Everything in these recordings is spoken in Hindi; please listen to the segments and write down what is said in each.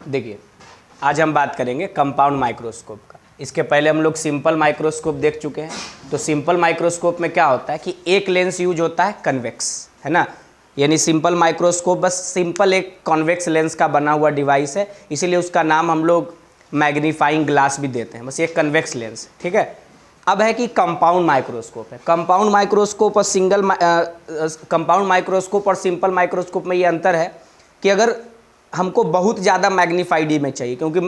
देखिए, आज हम बात करेंगे कंपाउंड माइक्रोस्कोप का। इसके पहले हम लोग सिंपल माइक्रोस्कोप देख चुके हैं। तो सिंपल माइक्रोस्कोप में क्या होता है कि एक लेंस यूज होता है कन्वेक्स, है ना। यानी सिंपल माइक्रोस्कोप बस सिंपल एक कॉन्वेक्स लेंस का बना हुआ डिवाइस है, इसीलिए उसका नाम हम लोग मैग्नीफाइंग ग्लास भी देते हैं, बस ये कन्वेक्स लेंस, ठीक है। अब है कि कंपाउंड माइक्रोस्कोप है। कंपाउंड माइक्रोस्कोप और कंपाउंड माइक्रोस्कोप और सिंपल माइक्रोस्कोप में ये अंतर है कि अगर हमको बहुत ज़्यादा मैग्नीफाइड इमेज चाहिए, क्योंकि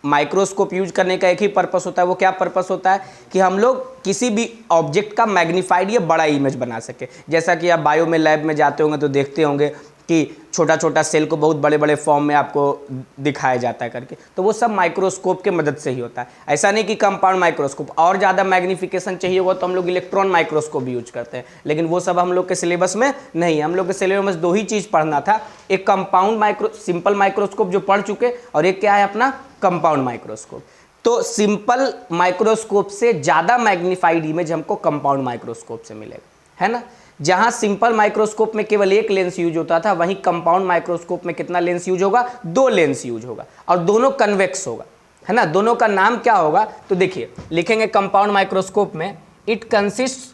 माइक्रोस्कोप यूज करने का एक ही पर्पस होता है, वो क्या पर्पस होता है कि हम लोग किसी भी ऑब्जेक्ट का मैग्नीफाइड या बड़ा इमेज बना सके। जैसा कि आप बायो में लैब में जाते होंगे तो देखते होंगे कि छोटा छोटा सेल को बहुत बड़े बड़े फॉर्म में आपको दिखाया जाता है करके, तो वो सब माइक्रोस्कोप के मदद से ही होता है। ऐसा नहीं कि कंपाउंड माइक्रोस्कोप और ज़्यादा मैग्निफिकेशन चाहिए होगा तो हम लोग इलेक्ट्रॉन माइक्रोस्कोप यूज करते हैं, लेकिन वो सब हम लोग के सिलेबस में नहीं है। हम लोग के सिलेबस में दो ही चीज़ पढ़ना था, एक कंपाउंड सिंपल माइक्रोस्कोप जो पढ़ चुके, और एक क्या है अपना कंपाउंड माइक्रोस्कोप। तो सिंपल माइक्रोस्कोप से ज़्यादा मैग्नीफाइड इमेज हमको कंपाउंड माइक्रोस्कोप से मिलेगा, है ना। जहां सिंपल माइक्रोस्कोप में केवल एक लेंस यूज होता था, वहीं कंपाउंड माइक्रोस्कोप में कितना लेंस यूज होगा? दो लेंस यूज होगा, और दोनों कन्वेक्स होगा, है ना। दोनों का नाम क्या होगा? तो देखिए, लिखेंगे कंपाउंड माइक्रोस्कोप में it consists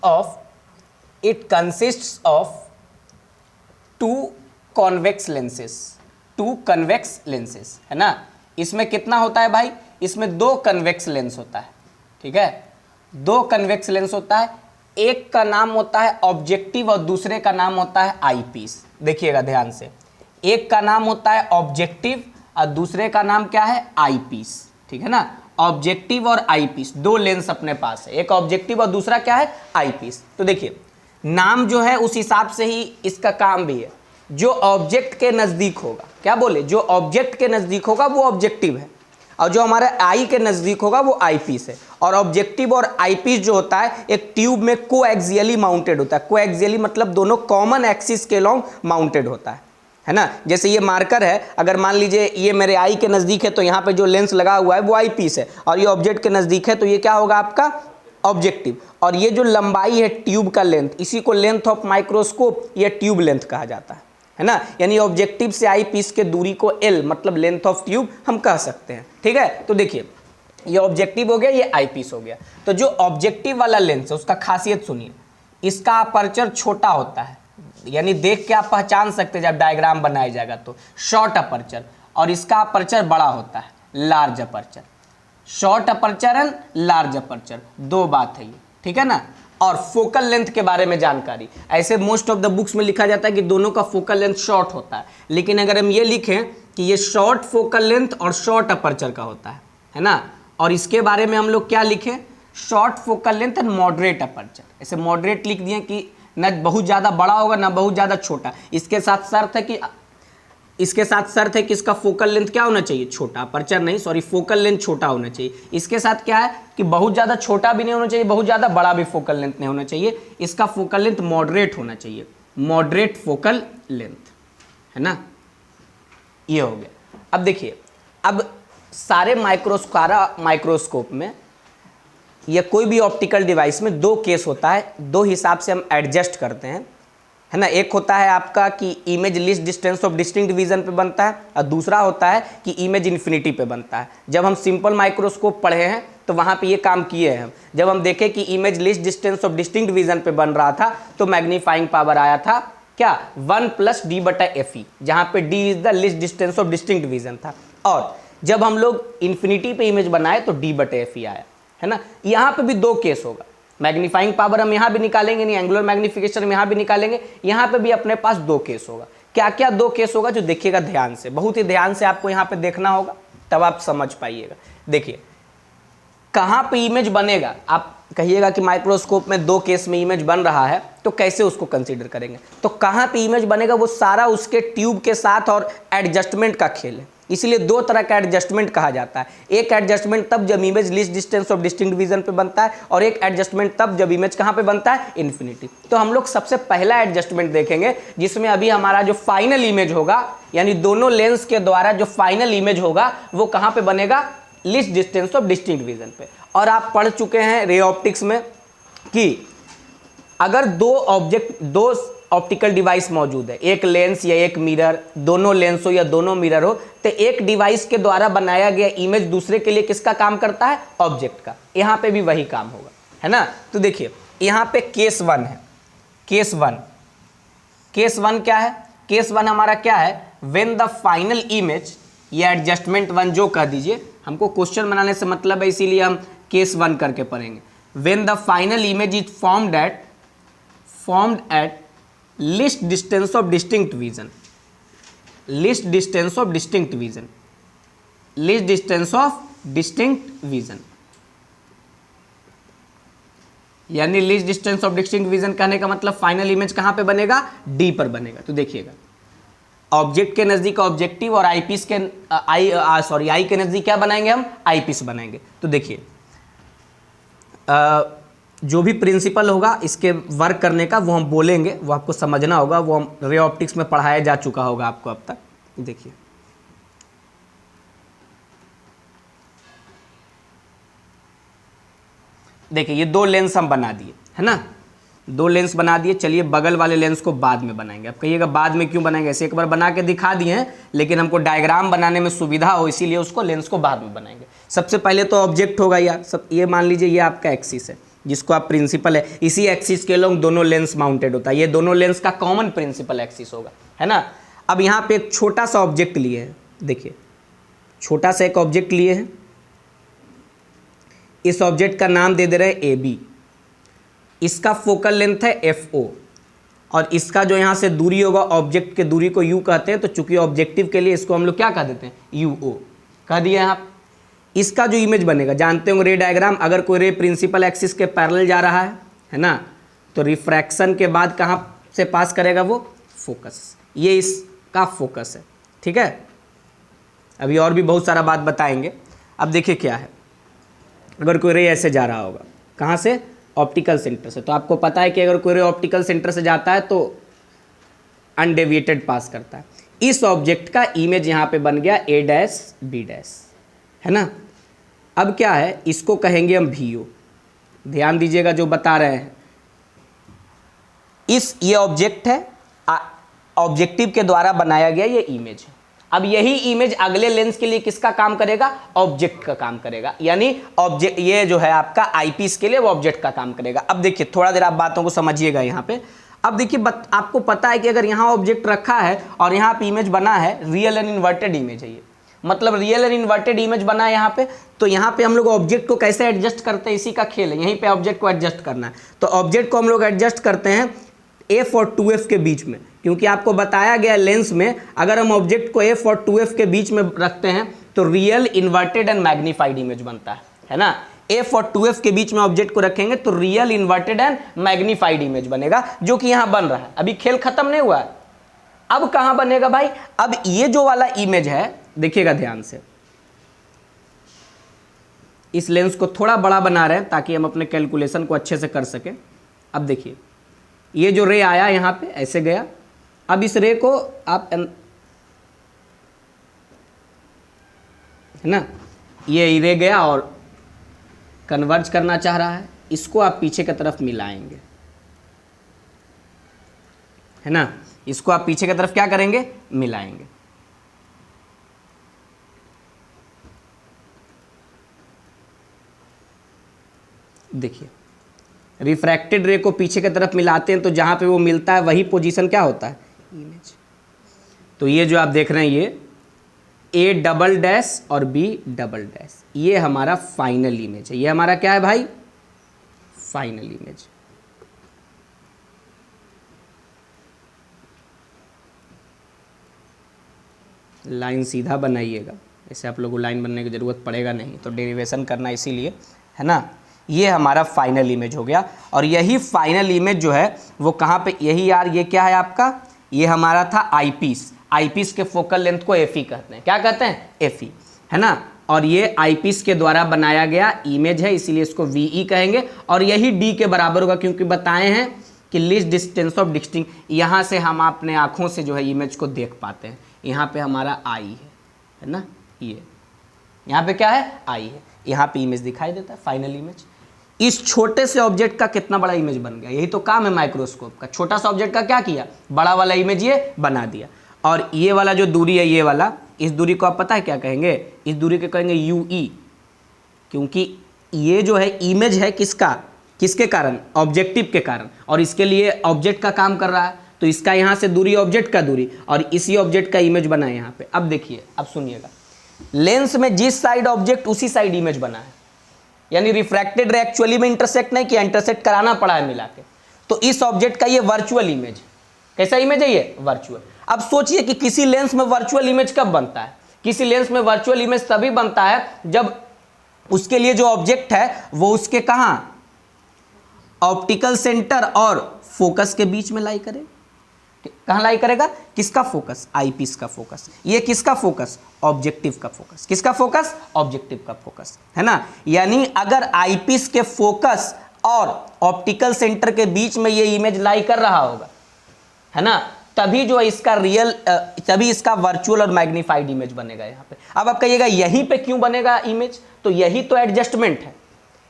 of two convex lenses, है ना। इसमें कितना होता है भाई? इसमें दो कन्वेक्स लेंस होता है, ठीक है। दो कन्वेक्स लेंस होता है, एक का नाम होता है ऑब्जेक्टिव और दूसरे का नाम होता है आईपीस। देखिएगा ध्यान से, एक का नाम होता है ऑब्जेक्टिव और दूसरे का नाम क्या है? आईपीस, ठीक है ना। ऑब्जेक्टिव और आईपीस, दो लेंस अपने पास है, एक ऑब्जेक्टिव और दूसरा क्या है? आईपीस। तो देखिए, नाम जो है उस हिसाब से ही इसका काम भी है। जो ऑब्जेक्ट के नज़दीक होगा, क्या बोले, जो ऑब्जेक्ट के नज़दीक होगा वो ऑब्जेक्टिव है, और जो हमारे आई के नज़दीक होगा वो आईपीस है। और ऑब्जेक्टिव और आईपीस जो होता है एक ट्यूब में कोएक्सियली माउंटेड होता है। कोएक्सियली मतलब दोनों कॉमन एक्सिस के लॉन्ग माउंटेड होता है ना। जैसे ये मार्कर है, अगर मान लीजिए ये मेरे आई के नज़दीक है तो यहाँ पे जो लेंस लगा हुआ है वो आईपीस है, और ये ऑब्जेक्ट के नज़दीक है तो ये क्या होगा आपका? ऑब्जेक्टिव। और ये जो लंबाई है ट्यूब का लेंथ, इसी को लेंथ ऑफ माइक्रोस्कोप या ट्यूब लेंथ कहा जाता है ना। यानी ऑब्जेक्टिव से आई पीस के दूरी को एल मतलब लेंथ ऑफ ट्यूब हम कह सकते हैं, ठीक है। तो देखिए, ये ऑब्जेक्टिव हो गया, ये आई पीस हो गया। तो जो ऑब्जेक्टिव वाला लेंस है उसका खासियत सुनिए, इसका अपर्चर छोटा होता है, यानी देख के आप पहचान सकते हैं जब डायग्राम बनाया जाएगा तो, शॉर्ट अपर्चर। और इसका अपर्चर बड़ा होता है, large aperture. Short aperture and large aperture, दो बात है ये, ठीक है ना। और फोकल लेंथ के बारे में जानकारी, ऐसे मोस्ट ऑफ द बुक्स में लिखा जाता है कि दोनों का फोकल लेंथ शॉर्ट होता है, लेकिन अगर हम ये लिखें कि ये शॉर्ट फोकल लेंथ और शॉर्ट अपर्चर का होता है ना। और इसके बारे में हम लोग क्या लिखें? Short focal length and moderate aperture. ऐसे मॉडरेट लिख दिए कि न बहुत ज़्यादा बड़ा होगा ना बहुत ज़्यादा छोटा। इसके साथ शर्त है कि इसका फोकल लेंथ क्या होना चाहिए? छोटा, अपर्चर नहीं, सॉरी, फोकल लेंथ छोटा होना चाहिए। इसके साथ क्या है कि बहुत ज़्यादा छोटा भी नहीं होना चाहिए, बहुत ज़्यादा बड़ा भी फोकल लेंथ नहीं होना चाहिए। इसका फोकल लेंथ मॉडरेट होना चाहिए, मॉडरेट फोकल लेंथ, है ना। ये हो गया। अब देखिए, अब सारे माइक्रोस्कोप में या कोई भी ऑप्टिकल डिवाइस में दो केस होता है, दो हिसाब से हम एडजस्ट करते हैं, है ना। एक होता है आपका कि image least distance of distinct vision पे बनता है, और दूसरा होता है कि इमेज इन्फिनिटी पे बनता है। जब हम सिंपल माइक्रोस्कोप पढ़े हैं तो वहाँ पे ये काम किए हैं। जब हम देखें कि image least distance of distinct vision पे बन रहा था तो मैग्नीफाइंग पावर आया था क्या? 1 + d/fe, जहाँ पे d is the least distance of distinct vision था। और जब हम लोग इन्फिनिटी पे इमेज बनाए तो d/fe आया, है ना। यहाँ पे भी दो केस होगा, मैग्नीफाइंग पावर हम यहाँ भी निकालेंगे, नहीं एंगुलर मैग्निफिकेशन हम यहाँ भी निकालेंगे, यहाँ पे भी अपने पास दो केस होगा। क्या क्या दो केस होगा जो देखिएगा ध्यान से, बहुत ही ध्यान से आपको यहाँ पे देखना होगा, तब आप समझ पाइएगा। देखिए, कहाँ पे इमेज बनेगा, आप कहिएगा कि माइक्रोस्कोप में दो केस में इमेज बन रहा है तो कैसे उसको कंसीडर करेंगे। तो कहाँ पे इमेज बनेगा वो सारा उसके ट्यूब के साथ और एडजस्टमेंट का खेल है। इसलिए दो तरह का एडजस्टमेंट कहा जाता है, एक एडजस्टमेंट तब जब image least distance of distinct vision पे बनता है, और एक एडजस्टमेंट तब जब इमेज कहाँ पे बनता है? इन्फिनिटी। तो हम लोग सबसे पहला एडजस्टमेंट देखेंगे जिसमें अभी हमारा जो फाइनल इमेज होगा, यानी दोनों लेंस के द्वारा जो फाइनल इमेज होगा वो कहाँ पे बनेगा? Least distance of distinct vision पे। और आप पढ़ चुके हैं रे ऑप्टिक्स में कि अगर दो ऑप्टिकल डिवाइस मौजूद है, एक लेंस या एक मिरर, दोनों लेंस हो या दोनों मिरर हो, तो एक डिवाइस के द्वारा बनाया गया इमेज दूसरे के लिए किसका काम करता है? ऑब्जेक्ट का। यहाँ पे भी वही काम होगा, है ना। तो देखिए यहाँ पे केस 1 है, केस 1 क्या है? केस 1 हमारा क्या है? व्हेन द फाइनल इमेज या एडजस्टमेंट 1 जो कह दीजिए, हमको क्वेश्चन बनाने से मतलब है इसीलिए हम केस 1 करके पढ़ेंगे। When the final image is formed at least distance of distinct vision, least distance of distinct vision, least distance of distinct vision, यानी least distance of distinct vision कहने का मतलब फाइनल इमेज कहां पे बनेगा? डी पर बनेगा। तो देखिएगा ऑब्जेक्ट के नजदीक ऑब्जेक्टिव और आईपीस के आई के नजदीक क्या बनाएंगे हम? आईपीस बनाएंगे। तो देखिए जो भी प्रिंसिपल होगा इसके वर्क करने का वो हम बोलेंगे, वो आपको समझना होगा, वो हम रे ऑप्टिक्स में पढ़ाया जा चुका होगा आपको अब तक। देखिए देखिए ये 2 लेंस हम बना दिए, है ना, 2 लेंस बना दिए। चलिए बगल वाले लेंस को बाद में बनाएंगे। अब कहिएगा बाद में क्यों बनाएंगे? ऐसे एक बार बना के दिखा दिए हैं, लेकिन हमको डायग्राम बनाने में सुविधा हो इसीलिए उसको लेंस को बाद में बनाएंगे। सबसे पहले तो ऑब्जेक्ट होगा यार, सब ये मान लीजिए ये आपका एक्सिस है जिसको आप प्रिंसिपल है, इसी एक्सिस के लोग दोनों लेंस माउंटेड होता है, ये दोनों लेंस का कॉमन प्रिंसिपल एक्सिस होगा, है ना। अब यहाँ पे एक छोटा सा ऑब्जेक्ट लिए हैं, देखिए छोटा सा एक ऑब्जेक्ट लिए हैं, इस ऑब्जेक्ट का नाम दे दे रहे हैं AB, इसका फोकल लेंथ है FO, और इसका जो यहाँ से दूरी होगा ऑब्जेक्ट के दूरी को U कहते हैं, तो चूंकि ऑब्जेक्टिव के लिए इसको हम लोग क्या कह देते हैं? UO कह दिए आप। इसका जो इमेज बनेगा, जानते होंगे रे डायग्राम, अगर कोई रे प्रिंसिपल एक्सिस के पैरेलल जा रहा है ना, तो रिफ्रैक्शन के बाद कहाँ से पास करेगा वो? फोकस। ये इसका फोकस है, ठीक है। अभी और भी बहुत सारा बात बताएंगे। अब देखिए क्या है, अगर कोई रे ऐसे जा रहा होगा, कहाँ से? ऑप्टिकल सेंटर से, तो आपको पता है कि अगर कोई रे ऑप्टिकल सेंटर से जाता है तो अनडेविएटेड पास करता है। इस ऑब्जेक्ट का इमेज यहाँ पे बन गया A', B', है ना। अब क्या है, इसको कहेंगे हम VO। ध्यान दीजिएगा जो बता रहे हैं, ये ऑब्जेक्ट है, ऑब्जेक्टिव के द्वारा बनाया गया ये इमेज है। अब यही इमेज अगले लेंस के लिए किसका काम करेगा? ऑब्जेक्ट का काम करेगा, यानी ऑब्जेक्ट ये जो है आपका आईपीस के लिए वो ऑब्जेक्ट का काम करेगा। अब देखिए थोड़ा देर आप बातों को समझिएगा यहाँ पे। अब देखिए आपको पता है कि अगर यहाँ ऑब्जेक्ट रखा है और यहाँ पे इमेज बना है, रियल एंड इन्वर्टेड इमेज है ये, मतलब रियल एंड इन्वर्टेड इमेज बना है यहाँ पे, तो यहाँ पे हम लोग ऑब्जेक्ट को कैसे एडजस्ट करते हैं, इसी का खेल है, यहीं पे ऑब्जेक्ट को एडजस्ट करना है। तो ऑब्जेक्ट को हम लोग एडजस्ट करते हैं F और 2F के बीच में, क्योंकि आपको बताया गया लेंस में अगर हम ऑब्जेक्ट को F और 2F के बीच में रखते हैं तो real inverted and magnified image बनता है ना। F और 2F के बीच में ऑब्जेक्ट को रखेंगे तो real inverted and magnified image बनेगा, जो कि यहाँ बन रहा है। अभी खेल खत्म नहीं हुआ है, अब कहाँ बनेगा भाई? अब ये जो वाला इमेज है, देखिएगा ध्यान से, इस लेंस को थोड़ा बड़ा बना रहे हैं ताकि हम अपने कैलकुलेशन को अच्छे से कर सकें। अब देखिए ये जो रे आया यहाँ पे ऐसे गया, अब इस रे को आप है ना, ये रे गया और कन्वर्ज करना चाह रहा है, इसको आप पीछे की तरफ मिलाएंगे, है ना, इसको आप पीछे की तरफ क्या करेंगे? मिलाएंगे। देखिए रिफ्रैक्टेड रे को पीछे की तरफ मिलाते हैं तो जहाँ पे वो मिलता है वही पोजीशन क्या होता है? इमेज। तो ये जो आप देख रहे हैं ये A' और B', ये हमारा फाइनल इमेज है। ये हमारा क्या है भाई? Final image. लाइन सीधा बनाइएगा, ऐसे आप लोगों को लाइन बनने की ज़रूरत पड़ेगा नहीं, तो डेरिवेशन करना इसीलिए, है ना। ये हमारा फाइनल इमेज हो गया, और यही फाइनल इमेज जो है वो कहाँ पे? यही यार ये क्या है आपका? ये हमारा था आईपीस। आईपीस के फोकल लेंथ को FE कहते हैं। क्या कहते हैं? FE, है ना। और ये आईपीस के द्वारा बनाया गया इमेज है, इसीलिए इसको VE कहेंगे, और यही D के बराबर होगा, क्योंकि बताए हैं कि लीस्ट डिस्टेंस ऑफ डिस्टिंक्ट, यहाँ से हम अपने आँखों से जो है इमेज को देख पाते हैं। यहाँ पे हमारा आई है ना, ये यहाँ पे क्या है? आई है, यहाँ पे इमेज दिखाई देता है, फाइनल इमेज। इस छोटे से ऑब्जेक्ट का कितना बड़ा इमेज बन गया। यही तो काम है माइक्रोस्कोप का, छोटा सा ऑब्जेक्ट का क्या किया, बड़ा वाला इमेज ये बना दिया। और ये वाला जो दूरी है, ये वाला, इस दूरी को आप पता है क्या कहेंगे, इस दूरी को कहेंगे UE, क्योंकि ये जो है इमेज है किसका, किसके कारण, ऑब्जेक्टिव के कारण, और इसके लिए ऑब्जेक्ट का काम कर रहा है, तो इसका यहाँ से दूरी ऑब्जेक्ट का दूरी, और इसी ऑब्जेक्ट का इमेज बना है यहाँ पे। अब देखिए, अब सुनिएगा, लेंस में जिस साइड ऑब्जेक्ट उसी साइड इमेज बना है, यानी रिफ्रैक्टेड रे एक्चुअली में इंटरसेक्ट नहीं किया, इंटरसेक्ट कराना पड़ा है मिला के। तो इस ऑब्जेक्ट का ये वर्चुअल इमेज, कैसा इमेज है ये, वर्चुअल। अब सोचिए कि किसी लेंस में वर्चुअल इमेज कब बनता है, किसी लेंस में वर्चुअल इमेज तभी बनता है जब उसके लिए जो ऑब्जेक्ट है वो उसके कहां, ऑप्टिकल सेंटर और फोकस के बीच में लाई करे। कहां लाई करेगा, किसका फोकस, आईपीस का फोकस। ये किसका फोकस, ऑब्जेक्टिव का फोकस। किसका फोकस, ऑब्जेक्टिव का फोकस, है ना। यानी अगर आईपीस के फोकस और ऑप्टिकल सेंटर के बीच में ये इमेज लाई कर रहा होगा, है ना, तभी जो इसका रियल, तभी इसका वर्चुअल और मैग्नीफाइड इमेज बनेगा यहाँ पे। अब आप कहिएगा यहीं पे क्यों बनेगा इमेज, तो यही तो एडजस्टमेंट है।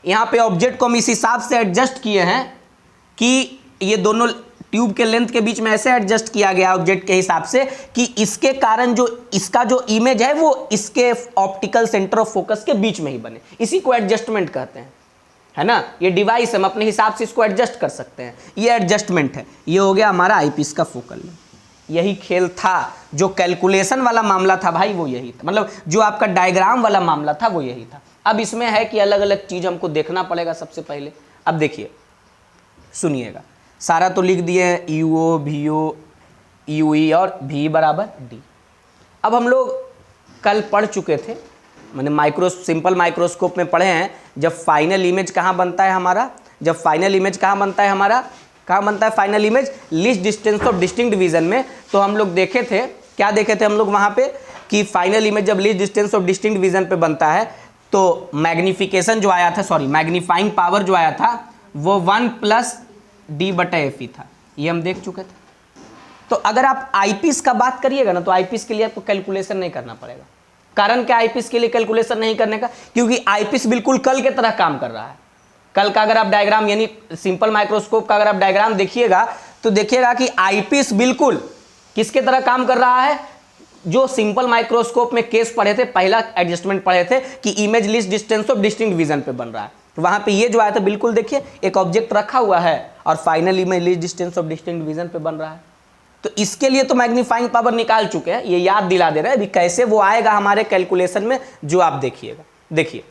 यहाँ पे ऑब्जेक्ट को हम इस हिसाब से एडजस्ट किए हैं कि ये दोनों ट्यूब के लेंथ के बीच में ऐसे एडजस्ट किया गया ऑब्जेक्ट के हिसाब से कि इसके कारण जो इसका जो इमेज है वो इसके ऑप्टिकल सेंटर ऑफ फोकस के बीच में ही बने। इसी को एडजस्टमेंट कहते हैं, है ना। ये डिवाइस हम अपने हिसाब से इसको एडजस्ट कर सकते हैं, ये एडजस्टमेंट है। ये हो गया हमारा आईपीस का फोकल लेंथ। यही खेल था, जो कैलकुलेशन वाला मामला था भाई वो यही था, मतलब जो आपका डायग्राम वाला मामला था वो यही था। अब इसमें है कि अलग अलग चीज हमको देखना पड़ेगा सबसे पहले। अब देखिए, सुनिएगा, सारा तो लिख दिए हैं, यूओ, VO, UE और V बराबर D। अब हम लोग कल पढ़ चुके थे, मैंने सिंपल माइक्रोस्कोप में पढ़े हैं, जब फाइनल इमेज कहाँ बनता है हमारा, जब फाइनल इमेज कहाँ बनता है हमारा, कहाँ बनता है final image, least distance of distinct division में। तो हम लोग देखे थे, क्या देखे थे हम लोग वहाँ पे, कि फाइनल इमेज जब least distance of distinct division पे बनता है तो मैग्निफिकेशन जो आया था, सॉरी मैग्नीफाइंग पावर जो आया था वो 1+D/Fe था। ये हम देख चुके थे। तो अगर आप आईपीस का बात करिएगा ना, तो आईपीस के लिए आपको कैलकुलेशन नहीं करना पड़ेगा। कारण क्या आईपीस के लिए कैलकुलेशन नहीं करने का, क्योंकि आईपीस बिल्कुल कल के तरह काम कर रहा है। कल का अगर आप डायग्राम, यानी सिंपल माइक्रोस्कोप का अगर आप डायग्राम देखिएगा तो देखिएगा कि आईपीस बिल्कुल किसके तरह काम कर रहा है, जो सिंपल माइक्रोस्कोप में केस पढ़े थे, पहला एडजस्टमेंट पढ़े थे कि image least distance of distinct division पे बन रहा है। तो वहां पे ये जो आया था, बिल्कुल देखिए एक ऑब्जेक्ट रखा हुआ है और final image least distance of distinct division पे बन रहा है। तो इसके लिए तो मैग्नीफाइंग पावर निकाल चुके हैं, ये याद दिला दे रहे हैं अभी कैसे वो आएगा हमारे कैलकुलेशन में, जो आप देखिएगा। देखिए,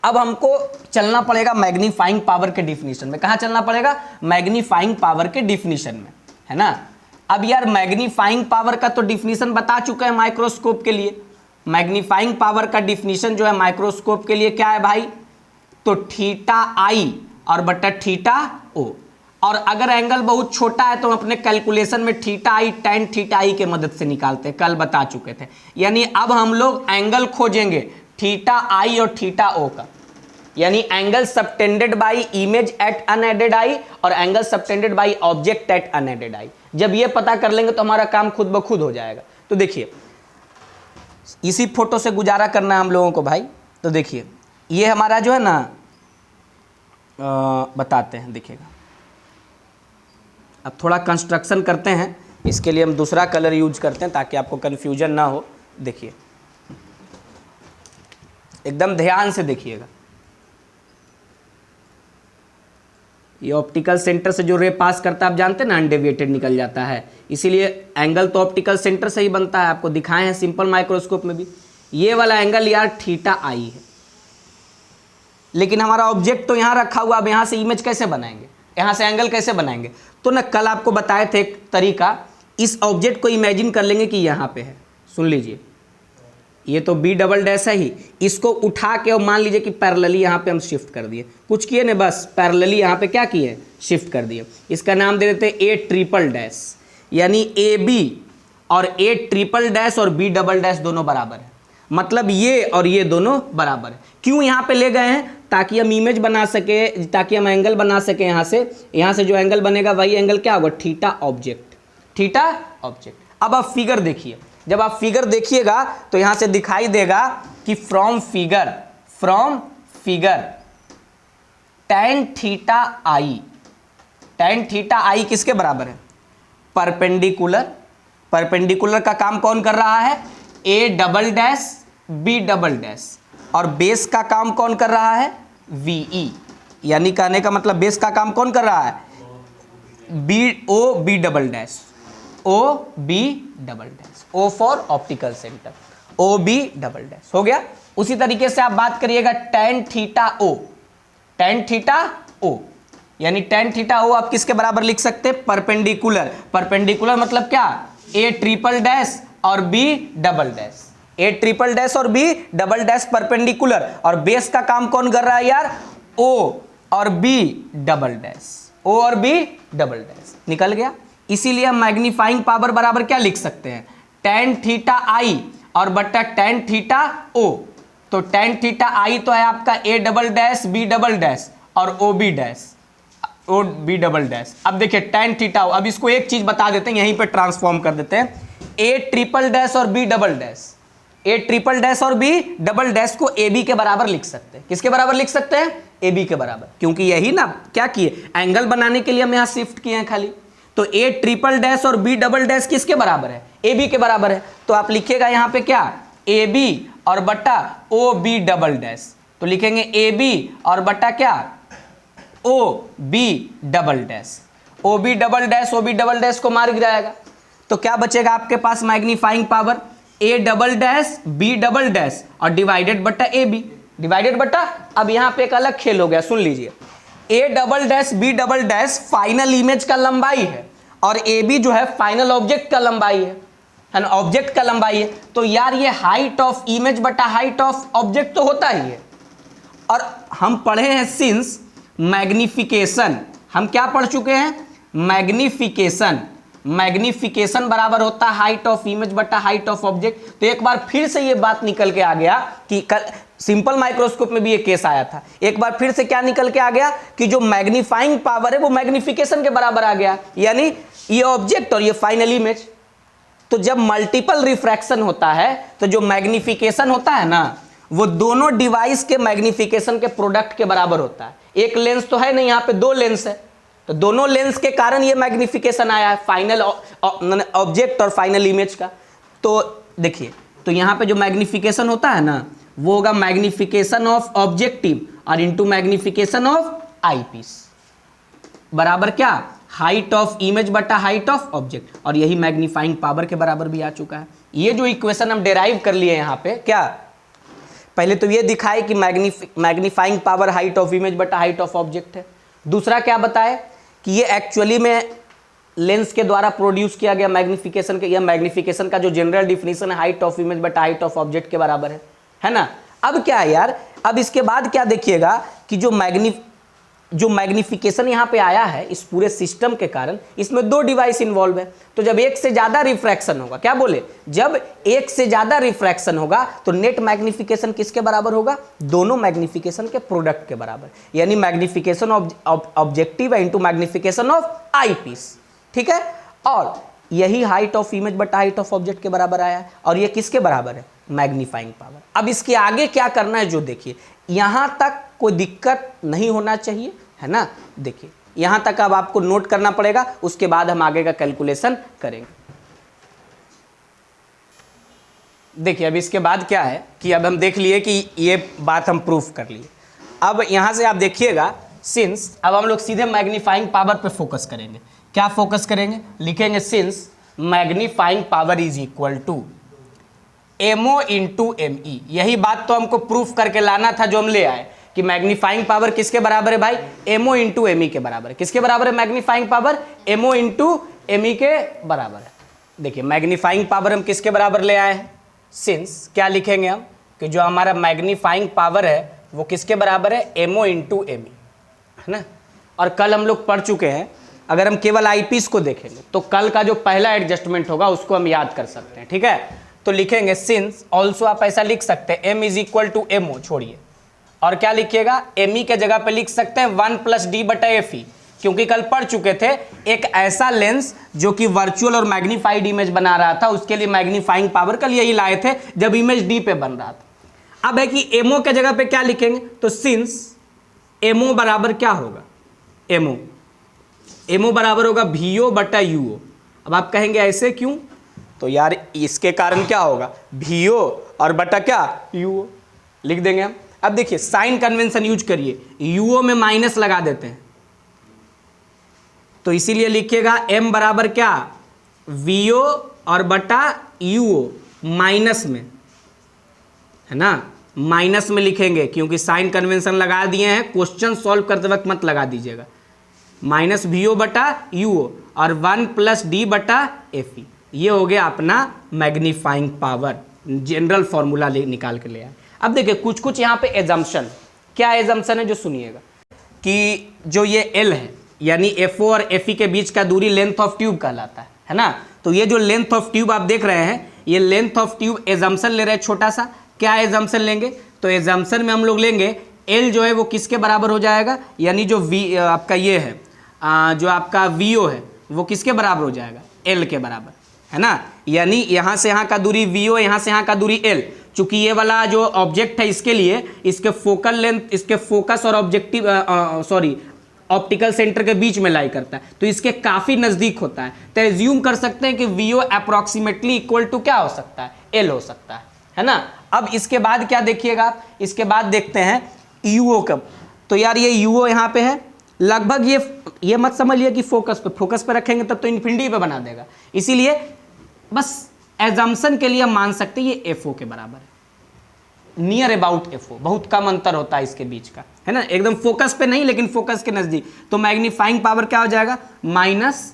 अब हमको चलना पड़ेगा मैग्नीफाइंग पावर के डिफिनीशन में। कहाँ चलना पड़ेगा, मैग्नीफाइंग पावर के डिफिनीशन में, है ना। अब यार मैग्नीफाइंग पावर का तो डिफिनीशन बता चुके हैं माइक्रोस्कोप के लिए। मैग्नीफाइंग पावर का डिफिनीशन जो है माइक्रोस्कोप के लिए क्या है भाई, तो θI और बटा θO। और अगर एंगल बहुत छोटा है तो हम अपने कैलकुलेशन में θI tan θI के मदद से निकालते हैं, कल बता चुके थे। यानी अब हम लोग एंगल खोजेंगे θI और θO का, यानी angle subtended by image at unaided eye और angle subtended by object at unaided eye. जब ये पता कर लेंगे तो हमारा काम खुद ब खुद हो जाएगा। तो देखिए, इसी फोटो से गुजारा करना है हम लोगों को भाई। तो देखिए, ये हमारा जो है ना, बताते हैं, देखिएगा। अब थोड़ा कंस्ट्रक्शन करते हैं, इसके लिए हम दूसरा कलर यूज करते हैं ताकि आपको कन्फ्यूजन ना हो। देखिए, एकदम ध्यान से देखिएगा। ये ऑप्टिकल सेंटर से जो रे पास करता है आप जानते हैं ना, अनडेविएटेड निकल जाता है, इसीलिए एंगल तो ऑप्टिकल सेंटर से ही बनता है। आपको दिखाए हैं सिंपल माइक्रोस्कोप में भी। ये वाला एंगल यार θI है, लेकिन हमारा ऑब्जेक्ट तो यहाँ रखा हुआ। अब यहाँ से इमेज कैसे बनाएंगे, यहाँ से एंगल कैसे बनाएंगे, तो ना कल आपको बताए थे एक तरीका। इस ऑब्जेक्ट को इमेजिन कर लेंगे कि यहाँ पे है, सुन लीजिए, ये तो B" है ही, इसको उठा के और मान लीजिए कि पैरेलली यहाँ पे हम शिफ्ट कर दिए, कुछ किए ना, बस पैरेलली यहाँ पे क्या किए, शिफ्ट कर दिए। इसका नाम दे देते A', यानी AB और A' और B" दोनों बराबर है, मतलब ये और ये दोनों बराबर है। क्यों यहाँ पे ले गए हैं, ताकि हम इमेज बना सके, ताकि हम एंगल बना सके। यहाँ से जो एंगल बनेगा वही एंगल क्या होगा, θ ऑब्जेक्ट। अब आप फिगर देखिए, जब आप फिगर देखिएगा तो यहाँ से दिखाई देगा कि from figure tan theta I, tan theta I किसके बराबर है? परपेंडिकुलर। परपेंडिकुलर का काम कौन कर रहा है? A double dash B double dash, और बेस का काम कौन कर रहा है? वीई। यानी कहने का मतलब बेस का काम कौन कर रहा है? B O B double dash, O B double dash, O for optical centre, O B double dash. हो गया। उसी तरीके से आप बात करिएगा tan theta O, tan theta O, यानी tan थीटा ओ आप किसके बराबर लिख सकते हैं? परपेंडिकुलर। परपेंडिकुलर मतलब क्या? ए ट्रिपल डैश और B double dash, A triple dash और बी डबल डैश परपेंडिकुलर, और बेस का काम कौन कर रहा है यार? ओ और बी डबल डैश, ओ और बी डबल डैश। निकल गया। इसीलिए हम मैग्नीफाइंग पावर बराबर क्या लिख सकते हैं? tan थीटा आई और बट्टा tan थीटा ओ। तो tan थीटा आई तो है आपका A double dash B double dash और O B dash, O B double dash. अब देखिए tan थीटा ओ, अब इसको एक चीज बता देते हैं, यहीं पे ट्रांसफॉर्म कर देते हैं। ए ट्रिपल डैश और B double dash, A triple dash और बी डबल डैश को ए बी के बराबर लिख सकते हैं। किसके बराबर लिख सकते हैं? ए बी के बराबर, क्योंकि यही ना क्या किए, एंगल बनाने के लिए हम यहां शिफ्ट किए हैं खाली। तो ए ट्रिपल डैश और बी डबल डैश किसके बराबर है? ए बी के बराबर है। तो आप लिखिएगा यहां पे क्या? ए बी और बट्टा ओ बी डबल डैश, तो लिखेंगे ए बी और बट्टा क्या? O B double dash, O B double dash, O B double dash को मार गिराएगा तो क्या बचेगा आपके पास? Magnifying power A double dash B double dash और डिवाइडेड बट्टा ए बी, डिवाइडेड बट्टा। अब यहां पे एक अलग खेल हो गया, सुन लीजिए। A double dash B double dash final image का लंबाई है, और ए बी जो है फाइनल ऑब्जेक्ट का लंबाई है ना, ऑब्जेक्ट का लंबाई है। तो यार ये हाइट ऑफ इमेज बटा हाइट ऑफ ऑब्जेक्ट तो होता ही है। और हम पढ़े हैं सिंस मैग्निफिकेशन, हम क्या पढ़ चुके हैं? मैग्निफिकेशन। मैग्निफिकेशन बराबर होता है हाइट ऑफ इमेज बटा हाइट ऑफ ऑब्जेक्ट। तो एक बार फिर से ये बात निकल के आ गया कि सिंपल माइक्रोस्कोप में भी ये केस आया था। एक बार फिर से क्या निकल के आ गया कि जो मैग्नीफाइंग पावर है वो मैग्निफिकेशन के बराबर आ गया, यानी ये ऑब्जेक्ट और ये फाइनल इमेज। तो जब मल्टीपल रिफ्रैक्शन होता है तो जो मैग्निफिकेशन होता है ना, वो दोनों डिवाइस के मैग्निफिकेशन के प्रोडक्ट के बराबर होता है। एक लेंस तो है नहीं, यहाँ पे दो लेंस है, तो दोनों लेंस के कारण ये मैग्निफिकेशन आया है, फाइनल ऑब्जेक्ट और फाइनल इमेज का। तो देखिए, तो यहाँ पे जो मैग्निफिकेशन होता है ना, वो होगा मैग्निफिकेशन ऑफ ऑब्जेक्टिव और इनटू मैग्निफिकेशन ऑफ आईपीस बराबर क्या? हाइट ऑफ इमेज बटा हाइट ऑफ ऑब्जेक्ट, और यही मैग्नीफाइंग पावर के बराबर भी आ चुका है। ये जो इक्वेशन हम डेराइव कर लिए यहाँ पे, क्या पहले तो ये दिखाए कि magnifying power height of image बटा हाइट ऑफ ऑब्जेक्ट है। दूसरा क्या बताए कि ये एक्चुअली में लेंस के द्वारा प्रोड्यूस किया गया मैग्निफिकेशन के, या मैग्निफिकेशन का जो जनरल डिफिनीशन है हाइट ऑफ इमेज बटा हाइट ऑफ ऑब्जेक्ट के बराबर है ना। अब क्या है यार, अब इसके बाद क्या देखिएगा कि जो मैग्निफिकेशन यहाँ पे आया है इस पूरे सिस्टम के कारण, इसमें दो डिवाइस इन्वॉल्व है। तो जब एक से ज्यादा रिफ्रैक्शन होगा, क्या बोले, जब एक से ज्यादा रिफ्रैक्शन होगा तो नेट मैग्निफिकेशन किसके बराबर होगा? दोनों मैग्निफिकेशन के प्रोडक्ट के बराबर, यानी magnification of objective into magnification of eyepiece. ठीक है, और यही हाइट ऑफ इमेज बटा हाइट ऑफ ऑब्जेक्ट के बराबर आया है, और ये किसके बराबर है? Magnifying power. अब इसके आगे क्या करना है, जो देखिए यहां तक कोई दिक्कत नहीं होना चाहिए, है ना। देखिए यहां तक अब आपको नोट करना पड़ेगा, उसके बाद हम आगे का कैलकुलेशन करेंगे। देखिए अब इसके बाद क्या है कि अब हम देख लिए कि ये बात हम प्रूफ कर लिए। अब यहां से आप देखिएगा, सिंस अब हम लोग सीधे मैग्नीफाइंग पावर पे फोकस करेंगे। क्या फोकस करेंगे? लिखेंगे since magnifying power is equal to MO into M E. यही बात तो हमको प्रूफ करके लाना था, जो हम ले आए कि मैग्नीफाइंग पावर किसके बराबर है भाई? एमओ इंटू एम ई के बराबर है। किसके बराबर है magnifying power? MO into M E के बराबर है। देखिए मैग्नीफाइंग पावर हम किसके बराबर ले आए हैं? सिंस क्या लिखेंगे हम कि जो हमारा मैग्नीफाइंग पावर है वो किसके बराबर है? एमओ इंटू एम ई, है ना। और कल हम लोग पढ़ चुके हैं, अगर हम केवल आईपीस को देखेंगे तो कल का जो पहला एडजस्टमेंट होगा उसको हम याद कर सकते हैं। ठीक है, तो लिखेंगे सिंस, ऑल्सो आप ऐसा लिख सकते हैं M is equal to MO, छोड़िए, और क्या लिखिएगा? एम ई के जगह पे लिख सकते हैं 1 प्लस डी बटा एफ ई, क्योंकि कल पढ़ चुके थे एक ऐसा लेंस जो कि वर्चुअल और मैग्नीफाइड इमेज बना रहा था, उसके लिए मैग्नीफाइंग पावर कल यही लाए थे जब इमेज डी पे बन रहा था। अब है कि एमओ के जगह पे क्या लिखेंगे? तो सिंस एमओ बराबर क्या होगा, एमओ बराबर होगा VO बटा UO। अब आप कहेंगे ऐसे क्यों, तो यार इसके कारण क्या होगा, VO और बटा क्या UO लिख देंगे हम। अब देखिए साइन कन्वेंशन यूज करिए, UO में माइनस लगा देते हैं, तो इसीलिए लिखिएगा m बराबर क्या VO और बटा UO माइनस में, है ना, माइनस में लिखेंगे क्योंकि साइन कन्वेंशन लगा दिए हैं, क्वेश्चन सॉल्व करते वक्त मत लगा दीजिएगा। माइनस VO बटा UO और 1 प्लस D बटा FE, ये हो गया अपना मैग्नीफाइंग पावर, जनरल फॉर्मूला निकाल के ले आए। अब देखिए कुछ कुछ यहाँ पे एजम्पशन, क्या एजम्पशन है जो सुनिएगा, कि जो ये L है यानी FO और FE के बीच का दूरी लेंथ ऑफ ट्यूब कहलाता है ना। तो ये जो लेंथ ऑफ ट्यूब आप देख रहे हैं, ये लेंथ ऑफ ट्यूब एजम्पशन ले रहे हैं छोटा सा। क्या एजम्पशन लेंगे, तो एजम्पशन में हम लोग लेंगे L जो है वो किसके बराबर हो जाएगा, यानी जो आपका ये है जो आपका VO है वो किसके बराबर हो जाएगा, L के बराबर, है ना। यानी यहाँ से यहाँ का दूरी VO, यहाँ से यहाँ का दूरी L। चूंकि ये वाला जो ऑब्जेक्ट है इसके लिए इसके फोकल लेंथ, इसके फोकस और ऑब्जेक्टिव ऑप्टिकल सेंटर के बीच में लाई करता है, तो इसके काफी नजदीक होता है। तो एज्यूम कर सकते हैं कि VO अप्रोक्सीमेटली इक्वल टू क्या हो सकता है, L हो सकता है ना। अब इसके बाद क्या देखिएगा आप, इसके बाद देखते हैं UO कब, तो यार ये UO यहाँ पे है लगभग, ये मत समझिए कि फोकस पे रखेंगे तब तो इन्फिनिटी पे बना देगा, इसीलिए बस एजम्पशन के लिए हम मान सकते हैं ये FO के बराबर है, नियर अबाउट FO, बहुत कम अंतर होता है इसके बीच का, है ना, एकदम फोकस पे नहीं लेकिन फोकस के नजदीक। तो मैग्नीफाइंग पावर क्या हो जाएगा, माइनस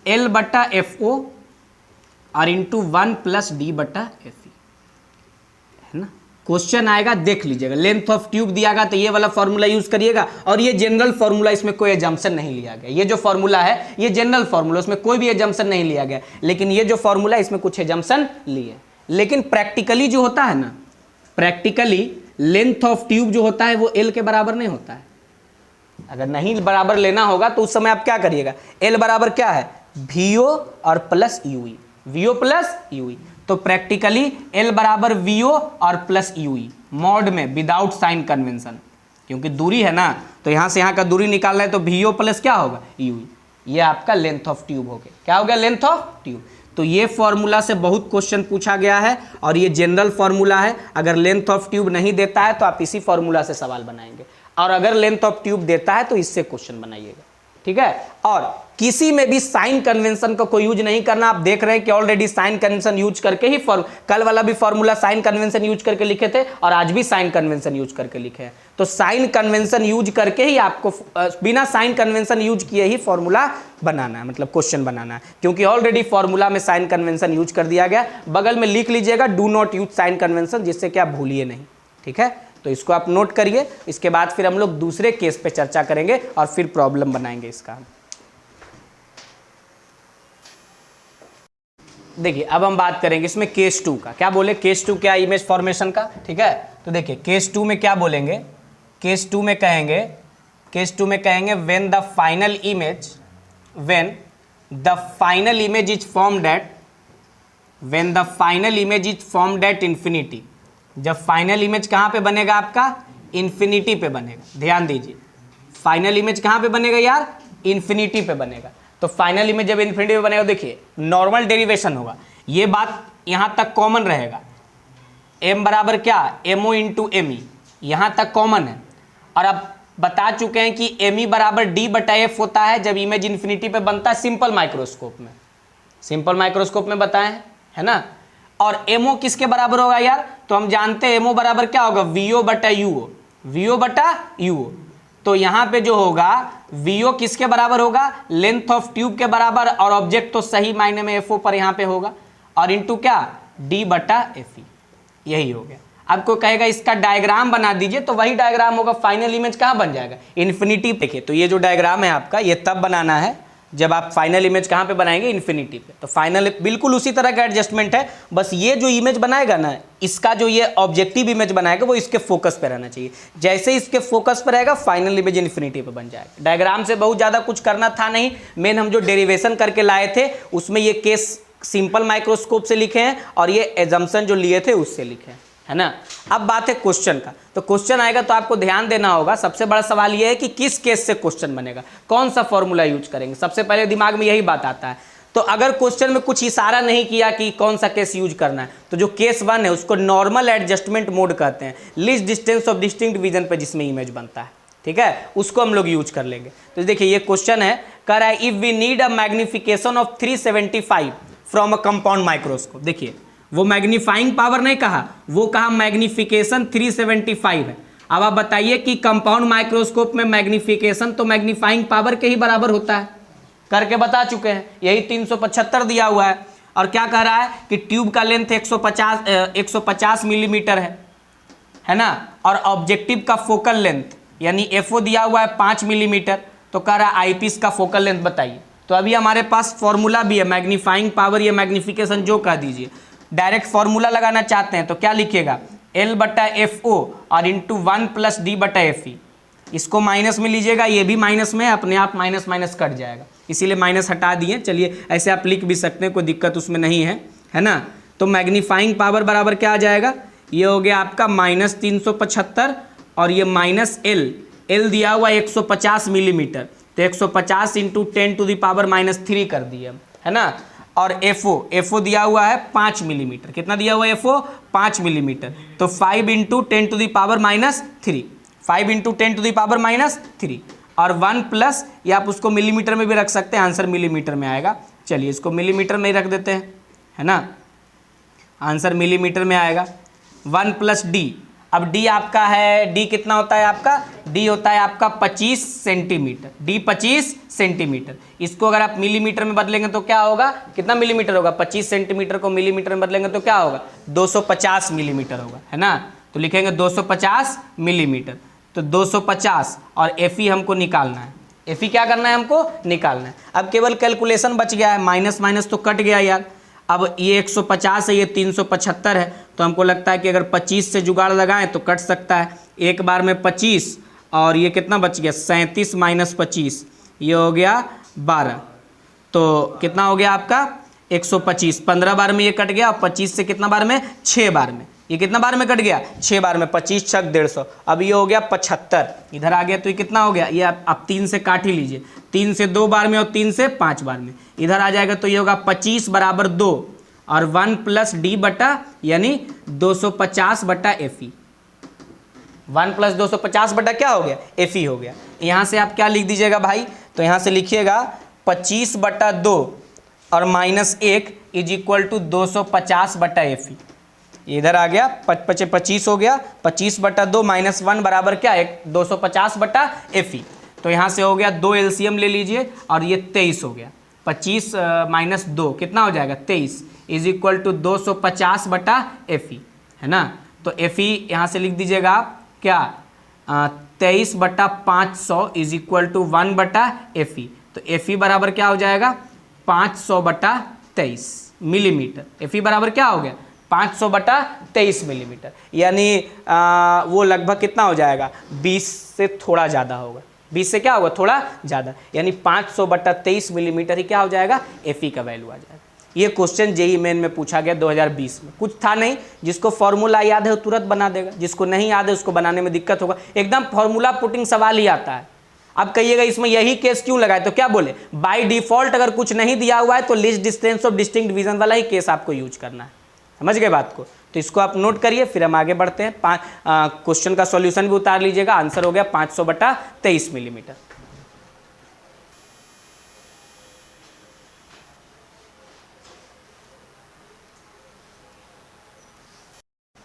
L बटा FO और इंटू 1 प्लस D बटा FE, है ना। क्वेश्चन आएगा देख लीजिएगा, लेंथ ऑफ ट्यूब दियागा तो ये वाला फॉर्मूला यूज करिएगा, और ये जनरल फॉर्मूला, इसमें कोई एजम्पशन नहीं लिया गया। ये जो फॉर्मूला है ये जनरल फॉर्मूला, उसमें कोई भी एजम्पशन नहीं लिया गया, लेकिन ये जो फॉर्मूला इसमें कुछ एजम्पशन लिए। लेकिन प्रैक्टिकली जो होता है ना, प्रैक्टिकली लेंथ ऑफ ट्यूब जो होता है वो L के बराबर नहीं होता है। अगर नहीं बराबर लेना होगा तो उस समय आप क्या करिएगा, L बराबर क्या है VO और plus UE, VO plus UE। तो प्रैक्टिकली L बराबर VO और प्लस UE मॉड में विदाउट साइन कन्वेंशन, क्योंकि दूरी है ना, तो यहाँ से यहाँ का दूरी निकालना है, तो VO प्लस क्या होगा UE, ये आपका लेंथ ऑफ ट्यूब हो गया। क्या हो गया, लेंथ ऑफ ट्यूब। तो ये फॉर्मूला से बहुत क्वेश्चन पूछा गया है और ये जनरल फॉर्मूला है। अगर लेंथ ऑफ ट्यूब नहीं देता है तो आप इसी फॉर्मूला से सवाल बनाएंगे, और अगर लेंथ ऑफ ट्यूब देता है तो इससे क्वेश्चन बनाइएगा, ठीक है। और किसी में भी साइन कन्वेंशन का कोई यूज नहीं करना। आप देख रहे हैं कि ऑलरेडी साइन कन्वेंशन यूज करके ही कल वाला भी फॉर्मूला साइन कन्वेंशन यूज करके लिखे थे और आज भी साइन कन्वेंशन यूज करके लिखे हैं। तो साइन कन्वेंशन यूज करके ही आपको बिना साइन कन्वेंशन यूज किए ही फॉर्मूला बनाना है, मतलब क्वेश्चन बनाना है, क्योंकि ऑलरेडी फॉर्मूला में साइन कन्वेंशन यूज कर दिया गया। बगल में लिख लीजिएगा do not use sign convention, जिससे कि आप भूलिए नहीं, ठीक है। तो इसको आप नोट करिए। इसके बाद फिर हम लोग दूसरे केस पे चर्चा करेंगे और फिर प्रॉब्लम बनाएंगे इसका। देखिए अब हम बात करेंगे इसमें केस 2 का। क्या बोले, केस 2 क्या, इमेज फॉर्मेशन का, ठीक है। तो देखिए केस 2 में क्या बोलेंगे, केस 2 में कहेंगे when the final image is formed at infinity. जब फाइनल इमेज कहाँ पे बनेगा आपका, इन्फिनिटी पे बनेगा। ध्यान दीजिए, फाइनल इमेज कहाँ पे बनेगा यार, इन्फिनिटी पे बनेगा। तो फाइनल इमेज जब इन्फिनिटी पे बनेगा, देखिए नॉर्मल डेरिवेशन होगा, ये बात यहाँ तक कॉमन रहेगा। m बराबर क्या, MO इंटू ME, यहाँ तक कॉमन है। और अब बता चुके हैं कि ME बराबर D बटा F होता है जब इमेज इन्फिनिटी पे बनता है सिंपल माइक्रोस्कोप में बताए हैं, है ना। और MO किसके बराबर होगा यार, तो हम जानते हैं MO बराबर क्या होगा, VO बटा UO। तो यहाँ पे जो होगा VO किसके बराबर होगा, लेंथ ऑफ ट्यूब के बराबर, और ऑब्जेक्ट तो सही मायने में FO पर यहाँ पे होगा, और इंटू क्या D बटा FE, यही हो गया। अब कोई कहेगा इसका डायग्राम बना दीजिए, तो वही डायग्राम होगा, फाइनल इमेज कहाँ बन जाएगा, इन्फिनिटी। देखिए तो ये जो डायग्राम है आपका, ये तब बनाना है जब आप फाइनल इमेज कहाँ पे बनाएंगे, इन्फिनिटी पे। तो फाइनल बिल्कुल उसी तरह का एडजस्टमेंट है, बस ये जो इमेज बनाएगा ना, इसका जो ये ऑब्जेक्टिव इमेज बनाएगा वो इसके फोकस पे रहना चाहिए। जैसे इसके फोकस पे रहेगा फाइनल इमेज इन्फिनिटी पे बन जाएगा। डायग्राम से बहुत ज़्यादा कुछ करना था नहीं, मेन हम जो डेरिवेशन करके लाए थे उसमें ये केस सिंपल माइक्रोस्कोप से लिखे हैं और ये एजम्पशन जो लिए थे उससे लिखे हैं, है ना। अब बात है क्वेश्चन का, तो क्वेश्चन आएगा तो आपको ध्यान देना होगा। सबसे बड़ा सवाल ये है कि किस केस से क्वेश्चन बनेगा, कौन सा फॉर्मूला यूज करेंगे, सबसे पहले दिमाग में यही बात आता है। तो अगर क्वेश्चन में कुछ इशारा नहीं किया कि कौन सा केस यूज करना है, तो जो केस 1 है उसको नॉर्मल एडजस्टमेंट मोड कहते हैं, least distance of distinct vision पे जिसमें इमेज बनता है, ठीक है, उसको हम लोग यूज कर लेंगे। तो देखिए ये क्वेश्चन है, कह रहा है if we need a magnification of 375 from a compound microscope. देखिए वो मैग्नीफाइंग पावर नहीं कहा, वो कहा मैग्निफिकेशन 375 है। अब आप बताइए कि कंपाउंड माइक्रोस्कोप में मैग्निफिकेशन तो मैग्नीफाइंग पावर के ही बराबर होता है, करके बता चुके हैं, यही 375 दिया हुआ है। और क्या कह रहा है कि ट्यूब का लेंथ 150 मिलीमीटर है ना, और ऑब्जेक्टिव का फोकल लेंथ यानी एफओ दिया हुआ है 5 मिलीमीटर। तो कह रहा है आईपीस का फोकल लेंथ बताइए। तो अभी हमारे पास फॉर्मूला भी है, मैग्नीफाइंग पावर या मैग्निफिकेशन जो कह दीजिए, डायरेक्ट फॉर्मूला लगाना चाहते हैं तो क्या लिखिएगा, L/FO और इंटू 1 + D/FE। इसको माइनस में लीजिएगा, ये भी माइनस में है, अपने आप माइनस माइनस कट जाएगा, इसीलिए माइनस हटा दिए। चलिए ऐसे आप लिख भी सकते हैं, कोई दिक्कत उसमें नहीं है ना। तो मैग्नीफाइंग पावर बराबर क्या आ जाएगा, ये हो गया आपका -375 और ये -L दिया हुआ 150 मिलीमीटर, तो 150 इंटू 10⁻³ कर दिए, है ना। और एफओ दिया हुआ है 5 मिलीमीटर, कितना दिया हुआ है एफओ 5 मिलीमीटर, तो 5 इंटू 10⁻³ 5 इंटू 10⁻³ और 1 प्लस, या आप उसको मिलीमीटर में भी रख सकते हैं, आंसर मिलीमीटर में आएगा। चलिए इसको मिलीमीटर में ही रख देते हैं, है ना, आंसर मिलीमीटर में आएगा। 1 + D, अब D आपका है, D कितना होता है आपका, D होता है आपका 25 सेंटीमीटर, D 25 सेंटीमीटर। इसको अगर आप मिलीमीटर में बदलेंगे तो क्या होगा, कितना मिलीमीटर होगा, 25 सेंटीमीटर को मिलीमीटर में बदलेंगे तो क्या होगा, 250 मिलीमीटर होगा, है ना। तो लिखेंगे 250 मिलीमीटर, तो 250 और Fe हमको निकालना है, Fe क्या करना है हमको निकालना है। अब केवल कैलकुलेशन बच गया है, माइनस माइनस तो कट गया यार। अब ये 150 है, ये 375 है, तो हमको लगता है कि अगर 25 से जुगाड़ लगाएं तो कट सकता है। एक बार में 25 और ये कितना बच गया, 37 - 25, ये हो गया 12, तो कितना हो गया आपका 125। 15 बार में ये कट गया, और 25 से कितना बार में, 6 बार में, ये कितना बार में कट गया, 6 बार में, 25 × 6 150। अब ये हो गया 75, इधर आ गया तो ये कितना हो गया, ये आप 3 से काट ही लीजिए, 3 से 2 बार में और 3 से 5 बार में, इधर आ जाएगा तो ये होगा 25 = 2 और 1 + D यानी 250/Fe। 1 + 250 क्या हो गया, Fe हो गया। यहाँ से आप क्या लिख दीजिएगा भाई, तो यहाँ से लिखिएगा 25/2 और -1 = 250/Fe। इधर आ गया 25 हो गया, 25/2 - 1 बराबर क्या है, 250/Fe। तो यहाँ से हो गया 2 LCM ले लीजिए और ये 23 हो गया, 25 - 2 कितना हो जाएगा 23 = 250/Fe, है ना। तो Fe यहाँ से लिख दीजिएगा आप क्या, 23/500 = 1/Fe। तो Fe बराबर क्या हो जाएगा 500/23 मिलीमीटर। Fe बराबर क्या हो गया 500/23 मिलीमीटर, यानी वो लगभग कितना हो जाएगा 20 से थोड़ा ज़्यादा होगा, 20 से क्या होगा थोड़ा ज़्यादा, यानी 500/23 मिलीमीटर ही क्या हो जाएगा Fe का वैल्यू आ जाएगा। ये क्वेश्चन जेईई मेन में पूछा गया 2020 में, कुछ था नहीं, जिसको फॉर्मूला याद है वो तुरंत बना देगा, जिसको नहीं याद है उसको बनाने में दिक्कत होगा, एकदम फॉर्मूला पुटिंग सवाल ही आता है। अब कहिएगा इसमें यही केस क्यों लगाए, तो क्या बोले, बाय डिफॉल्ट अगर कुछ नहीं दिया हुआ है तो least distance of distinct vision वाला ही केस आपको यूज करना है, समझ गए बात को। तो इसको आप नोट करिए, फिर हम आगे बढ़ते हैं। क्वेश्चन का सॉल्यूशन भी उतार लीजिएगा, आंसर हो गया 500/23 मिलीमीटर।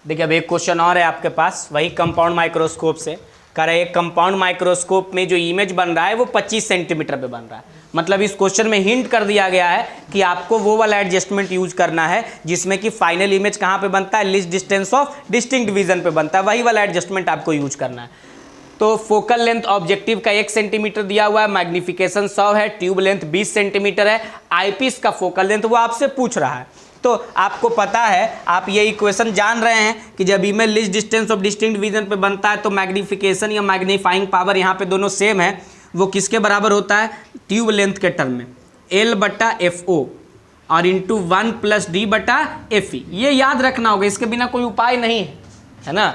देखिए अब एक क्वेश्चन और है आपके पास, वही कंपाउंड माइक्रोस्कोप से। कह रहा है एक कंपाउंड माइक्रोस्कोप में जो इमेज बन रहा है वो 25 सेंटीमीटर पे बन रहा है। मतलब इस क्वेश्चन में हिंट कर दिया गया है कि आपको वो वाला एडजस्टमेंट यूज करना है जिसमें कि फाइनल इमेज कहाँ पे बनता है, least distance of distinct vision पे बनता है, वही वाला एडजस्टमेंट आपको यूज करना है। तो फोकल लेंथ ऑब्जेक्टिव का 1 सेंटीमीटर दिया हुआ है, मैग्निफिकेशन 100 है, ट्यूब लेंथ 20 सेंटीमीटर है, आईपीस का फोकल लेंथ वो आपसे पूछ रहा है। तो आपको पता है, आप ये इक्वेशन जान रहे हैं कि जब image least distance of distinct vision पे बनता है तो मैग्निफिकेशन या मैग्नीफाइंग पावर यहाँ पे दोनों सेम है, वो किसके बराबर होता है, ट्यूब लेंथ के टर्म में L/FO और इंटू 1 + D/Fe। ये याद रखना होगा, इसके बिना कोई उपाय नहीं है, है ना।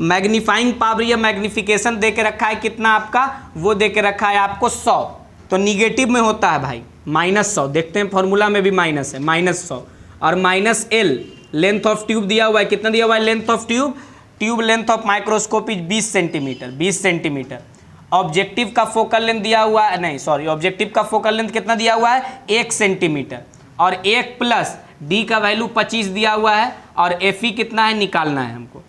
मैग्नीफाइंग पावर या मैग्निफिकेशन दे के रखा है कितना आपका, वो दे के रखा है आपको 100, तो निगेटिव में होता है भाई -100। देखते हैं फॉर्मूला में भी माइनस है, -100 और -L लेंथ ऑफ ट्यूब दिया हुआ है, कितना दिया हुआ है length of tube length of microscope is 20 centimetre, 20 centimetre. Objective का फोकल लेंथ दिया हुआ है, नहीं सॉरी, ऑब्जेक्टिव का फोकल लेंथ कितना दिया हुआ है 1 सेंटीमीटर, और 1 प्लस डी का वैल्यू 25 दिया हुआ है, और Fe कितना है निकालना है हमको।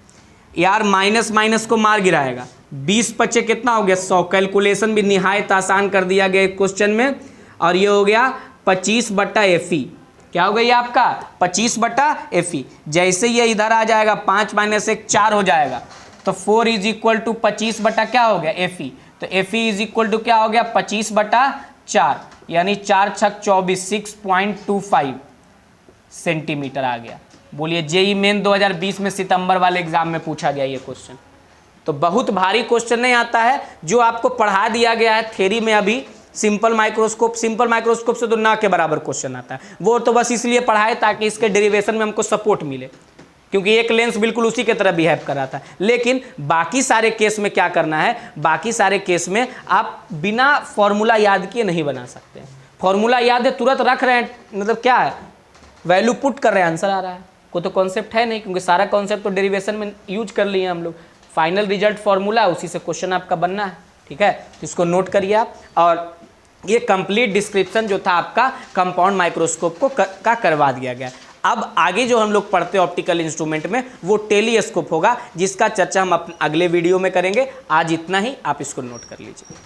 यार माइनस माइनस को मार गिराएगा, 20 पचे कितना हो गया 100, कैलकुलेशन भी निहायत आसान कर दिया गया क्वेश्चन में, और ये हो गया 25/Fe। क्या हो गया ये आपका 25/Fe। जैसे ये इधर आ जाएगा 5 - 1 4 हो जाएगा, तो 4 = 25 बटा क्या हो गया Fe, तो Fe = क्या हो गया 25/4, यानी 4 छक 24, 6.25 सेंटीमीटर आ गया। बोलिए जेई मेन 2020 में सितंबर वाले एग्जाम में पूछा गया ये क्वेश्चन। तो बहुत भारी क्वेश्चन नहीं आता है, जो आपको पढ़ा दिया गया है थ्योरी में अभी सिंपल माइक्रोस्कोप से तो ना के बराबर क्वेश्चन आता है, वो तो बस इसलिए पढ़ाए ताकि इसके डेरिवेशन में हमको सपोर्ट मिले, क्योंकि एक लेंस बिल्कुल उसी के तरह बिहेव कर रहा था। लेकिन बाकी सारे केस में क्या करना है, बाकी सारे केस में आप बिना फॉर्मूला याद किए नहीं बना सकते। फॉर्मूला याद है तुरंत रख रहे हैं, मतलब क्या है वैल्यू पुट कर रहे हैं आंसर आ रहा है, कोई तो कॉन्सेप्ट है नहीं, क्योंकि सारा कॉन्सेप्ट तो डेरिवेशन में यूज कर लिए हम लोग। फाइनल रिजल्ट फॉर्मूला, उसी से क्वेश्चन आपका बनना है, ठीक है। तो इसको नोट करिए आप। और ये कंप्लीट डिस्क्रिप्शन जो था आपका कंपाउंड माइक्रोस्कोप को का करवा दिया गया। अब आगे जो हम लोग पढ़ते हैं ऑप्टिकल इंस्ट्रूमेंट में, वो टेलीस्कोप होगा, जिसका चर्चा हम अगले वीडियो में करेंगे। आज इतना ही, आप इसको नोट कर लीजिए।